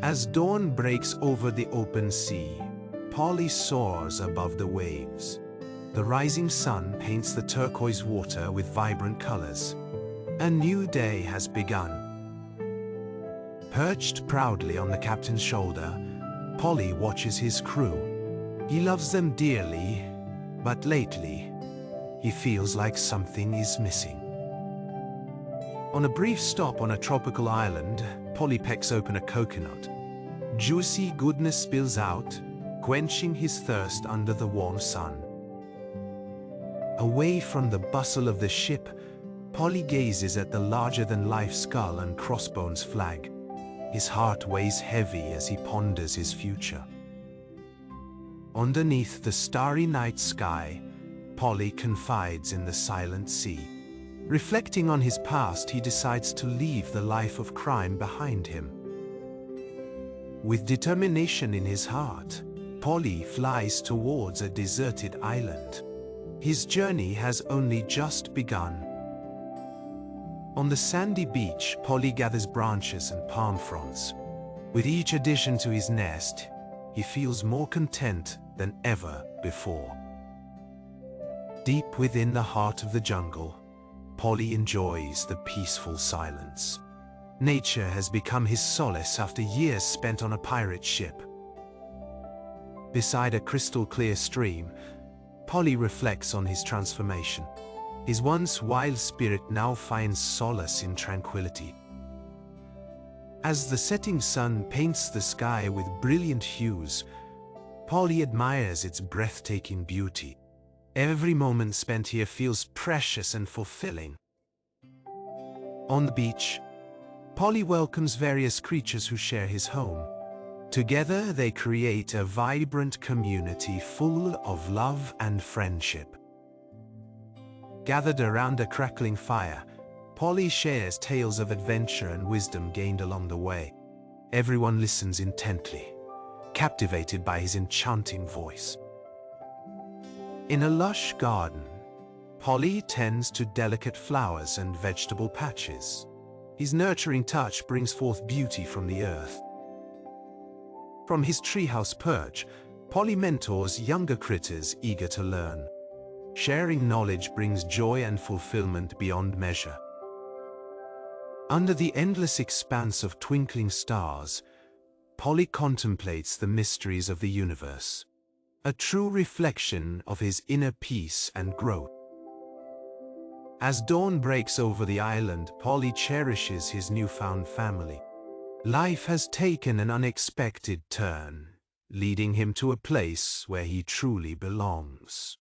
As dawn breaks over the open sea, Polly soars above the waves. The rising sun paints the turquoise water with vibrant colors. A new day has begun. Perched proudly on the captain's shoulder, Polly watches his crew. He loves them dearly, but lately, he feels like something is missing. On a brief stop on a tropical island, Polly pecks open a coconut. Juicy goodness spills out, quenching his thirst under the warm sun. Away from the bustle of the ship, Polly gazes at the larger-than-life skull and crossbones flag. His heart weighs heavy as he ponders his future. Underneath the starry night sky, Polly confides in the silent sea. Reflecting on his past, he decides to leave the life of crime behind him. With determination in his heart, Polly flies towards a deserted island. His journey has only just begun. On the sandy beach, Polly gathers branches and palm fronds. With each addition to his nest, he feels more content than ever before. Deep within the heart of the jungle, Polly enjoys the peaceful silence. Nature has become his solace after years spent on a pirate ship. Beside a crystal-clear stream, Polly reflects on his transformation. His once wild spirit now finds solace in tranquility. As the setting sun paints the sky with brilliant hues, Polly admires its breathtaking beauty. Every moment spent here feels precious and fulfilling. On the beach, Polly welcomes various creatures who share his home. Together, they create a vibrant community full of love and friendship. Gathered around a crackling fire, Polly shares tales of adventure and wisdom gained along the way. Everyone listens intently, captivated by his enchanting voice. In a lush garden, Polly tends to delicate flowers and vegetable patches. His nurturing touch brings forth beauty from the earth. From his treehouse perch, Polly mentors younger critters eager to learn. Sharing knowledge brings joy and fulfillment beyond measure. Under the endless expanse of twinkling stars, Polly contemplates the mysteries of the universe, a true reflection of his inner peace and growth. As dawn breaks over the island, Polly cherishes his newfound family. Life has taken an unexpected turn, leading him to a place where he truly belongs.